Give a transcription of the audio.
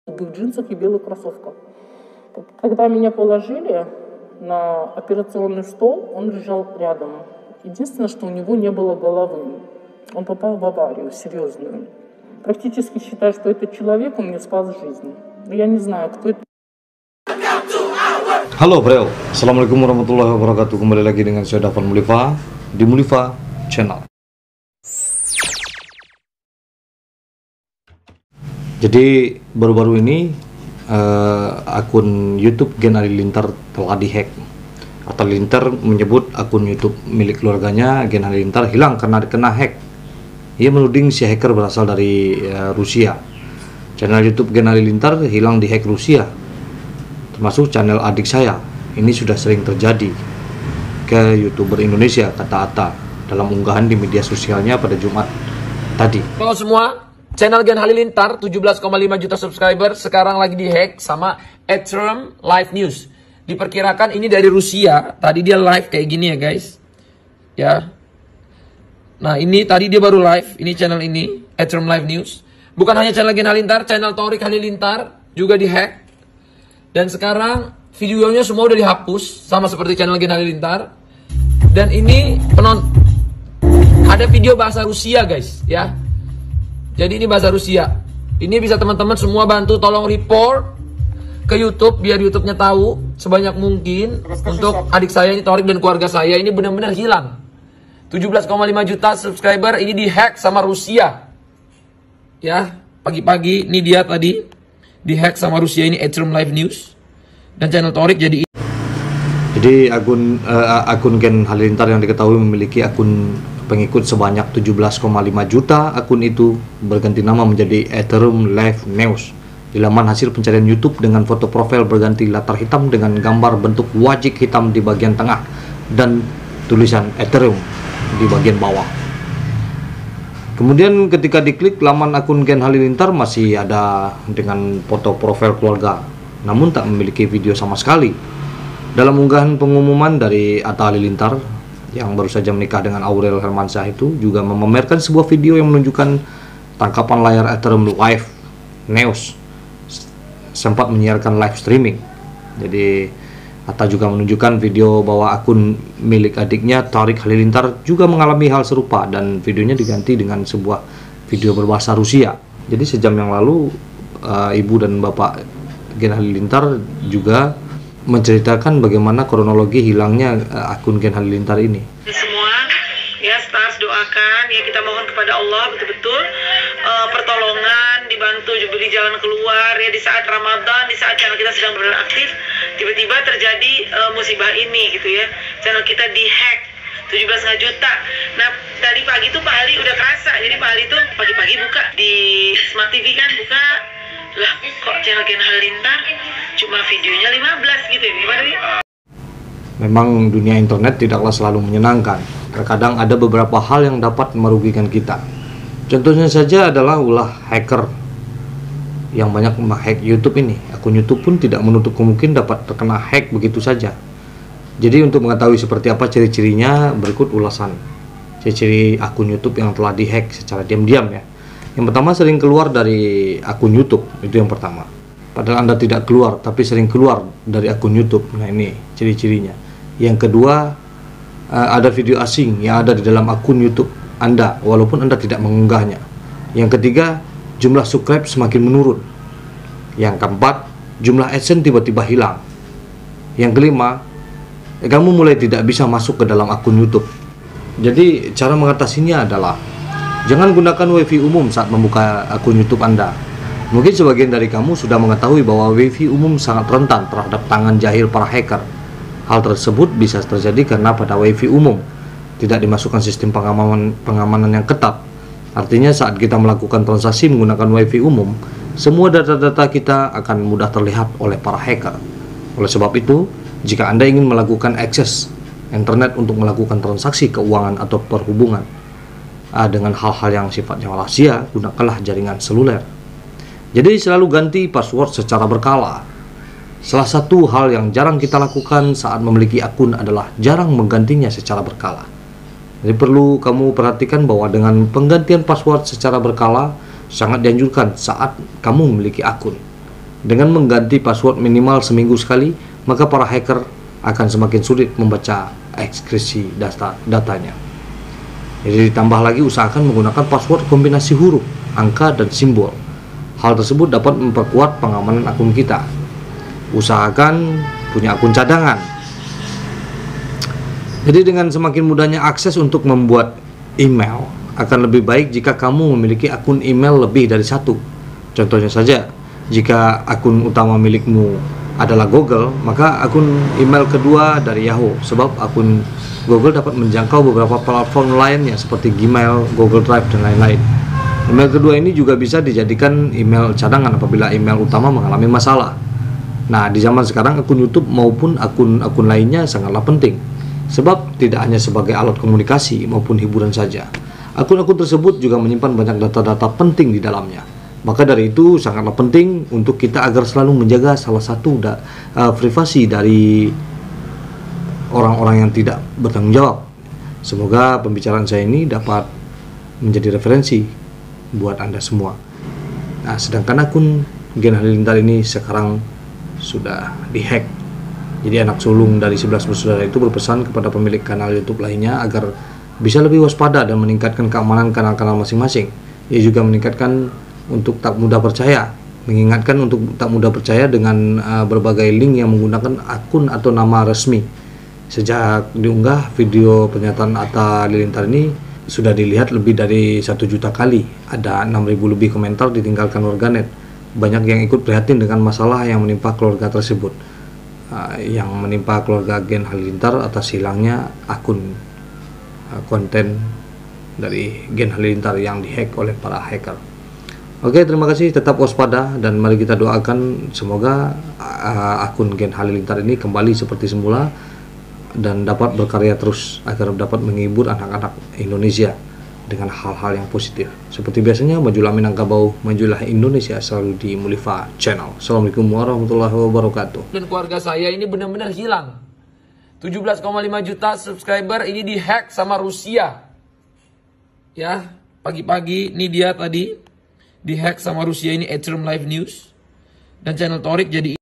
в джинсах и белых кроссовках. Когда меня положили на операционный стол, он лежал рядом. Единственное, что у него не было головы. Он попал в аварию серьезную. Практически считаю, что этот человек мне спас жизнь. Но я не знаю, кто это. Halo Brel, Assalamualaikum warahmatullahi wabarakatuh. Kembali lagi dengan saya Dafan Mulifa di Mulifa Channel. Jadi baru-baru ini akun YouTube Gen Halilintar telah dihack. Atau Halilintar menyebut akun YouTube milik keluarganya Gen Halilintar hilang karena kena hack. Ia menuding si hacker berasal dari Rusia. Channel YouTube Gen Halilintar hilang di hack Rusia, termasuk channel adik saya. Ini sudah sering terjadi ke YouTuber Indonesia, kata Atta dalam unggahan di media sosialnya pada Jumat tadi. Halo semua, channel Gen Halilintar 17,5 juta subscriber sekarang lagi dihack sama Ethereum Live News. Diperkirakan ini dari Rusia. Tadi dia live kayak gini ya guys. Ya. Nah ini tadi dia baru live. Ini channel ini Ethereum Live News. Bukan hanya channel Gen Halilintar, channel Thorik Halilintar juga dihack. Dan sekarang videonya semua udah dihapus, sama seperti channel Gen Halilintar. Dan ini ada video bahasa Rusia guys ya. Jadi ini bahasa Rusia. Ini bisa teman-teman semua bantu tolong report ke YouTube biar YouTube-nya tahu sebanyak mungkin untuk adik saya ini Thorik dan keluarga saya ini benar-benar hilang. 17,5 juta subscriber ini dihack sama Rusia. Ya, pagi-pagi ini dia tadi dihack sama Rusia, ini Ethereum Live News. Dan channel Thorik jadi akun Gen Halilintar yang diketahui memiliki akun pengikut sebanyak 17,5 juta. Akun itu berganti nama menjadi Ethereum Live News. Di laman hasil pencarian YouTube dengan foto profil berganti latar hitam dengan gambar bentuk wajik hitam di bagian tengah dan tulisan Ethereum di bagian bawah. Kemudian ketika diklik laman akun Gen Halilintar masih ada dengan foto profil keluarga, namun tak memiliki video sama sekali. Dalam unggahan pengumuman dari Atta Halilintar yang baru saja menikah dengan Aurel Hermansyah itu juga memamerkan sebuah video yang menunjukkan tangkapan layar Ethereum Live News sempat menyiarkan live streaming. Jadi Atta juga menunjukkan video bahwa akun milik adiknya Thorik Halilintar juga mengalami hal serupa dan videonya diganti dengan sebuah video berbahasa Rusia. Jadi sejam yang lalu ibu dan bapak Gen Halilintar juga menceritakan bagaimana kronologi hilangnya akun Gen Halilintar ini. Semua ya stars doakan ya, kita mohon kepada Allah betul-betul pertolongan, dibantu beri jalan keluar ya di saat Ramadan, di saat channel kita sedang beraktif, tiba-tiba terjadi musibah ini gitu ya. Channel kita dihack 17,5 juta. Nah tadi pagi tuh Pak Ali udah kerasa, jadi Pak Ali tuh pagi-pagi buka di Smart TV kan, buka lah kok channel Gen Halilintar cuma videonya 15 gitu ya, gimana nih? Memang dunia internet tidaklah selalu menyenangkan. Terkadang ada beberapa hal yang dapat merugikan kita. Contohnya saja adalah ulah hacker yang banyak menghack YouTube ini. Akun YouTube pun tidak menutup kemungkinan dapat terkena hack begitu saja. Jadi untuk mengetahui seperti apa ciri-cirinya, berikut ulasan ciri-ciri akun YouTube yang telah dihack secara diam-diam ya. Yang pertama, sering keluar dari akun YouTube, itu yang pertama. Padahal Anda tidak keluar, tapi sering keluar dari akun YouTube. Nah ini ciri-cirinya. Yang kedua, ada video asing yang ada di dalam akun YouTube Anda, walaupun Anda tidak mengunggahnya. Yang ketiga, jumlah subscribe semakin menurun. Yang keempat, jumlah AdSense tiba-tiba hilang. Yang kelima, kamu mulai tidak bisa masuk ke dalam akun YouTube. Jadi cara mengatasinya adalah jangan gunakan WiFi umum saat membuka akun YouTube Anda. Mungkin sebagian dari kamu sudah mengetahui bahwa WiFi umum sangat rentan terhadap tangan jahil para hacker. Hal tersebut bisa terjadi karena pada WiFi umum tidak dimasukkan sistem pengamanan yang ketat. Artinya saat kita melakukan transaksi menggunakan WiFi umum, semua data-data kita akan mudah terlihat oleh para hacker. Oleh sebab itu, jika Anda ingin melakukan akses internet untuk melakukan transaksi keuangan atau perhubungan dengan hal-hal yang sifatnya rahasia, gunakanlah jaringan seluler. Jadi selalu ganti password secara berkala. Salah satu hal yang jarang kita lakukan saat memiliki akun adalah jarang menggantinya secara berkala. Jadi perlu kamu perhatikan bahwa dengan penggantian password secara berkala sangat dianjurkan saat kamu memiliki akun. Dengan mengganti password minimal seminggu sekali, maka para hacker akan semakin sulit membaca ekskripsi datanya. Jadi ditambah lagi usahakan menggunakan password kombinasi huruf, angka, dan simbol. Hal tersebut dapat memperkuat pengamanan akun kita. Usahakan punya akun cadangan. Jadi dengan semakin mudahnya akses untuk membuat email, akan lebih baik jika kamu memiliki akun email lebih dari satu. Contohnya saja, jika akun utama milikmu adalah Google, maka akun email kedua dari Yahoo, sebab akun Google dapat menjangkau beberapa platform lainnya seperti Gmail, Google Drive, dan lain-lain. Email kedua ini juga bisa dijadikan email cadangan apabila email utama mengalami masalah. Nah, di zaman sekarang akun YouTube maupun akun-akun lainnya sangatlah penting, sebab tidak hanya sebagai alat komunikasi maupun hiburan saja. Akun-akun tersebut juga menyimpan banyak data-data penting di dalamnya. Maka dari itu sangatlah penting untuk kita agar selalu menjaga salah satu privasi dari orang-orang yang tidak bertanggung jawab. Semoga pembicaraan saya ini dapat menjadi referensi buat Anda semua. Nah, sedangkan akun Gen Halilintar ini sekarang sudah dihack. Jadi anak sulung dari 11 bersaudara itu berpesan kepada pemilik kanal YouTube lainnya agar bisa lebih waspada dan meningkatkan keamanan kanal-kanal masing-masing. Ia juga meningkatkan untuk tak mudah percaya, mengingatkan untuk tak mudah percaya dengan berbagai link yang menggunakan akun atau nama resmi. Sejak diunggah, video pernyataan Atta Halilintar ini sudah dilihat lebih dari 1 juta kali. Ada 6.000 lebih komentar ditinggalkan warganet. Banyak yang ikut prihatin dengan masalah yang menimpa keluarga tersebut, yang menimpa keluarga Gen Halilintar atas hilangnya akun konten dari Gen Halilintar yang dihack oleh para hacker. Oke, terima kasih, tetap waspada dan mari kita doakan semoga akun Gen Halilintar ini kembali seperti semula dan dapat berkarya terus agar dapat menghibur anak-anak Indonesia dengan hal-hal yang positif. Seperti biasanya, majulah Minangkabau, majulah Indonesia, selalu di Mulifa Channel. Assalamualaikum warahmatullahi wabarakatuh. Dan keluarga saya ini benar-benar hilang. 17,5 juta subscriber ini dihack sama Rusia. Ya, pagi-pagi ini dia tadi dihack sama Rusia ini, Ethereum Live News dan channel Torik jadi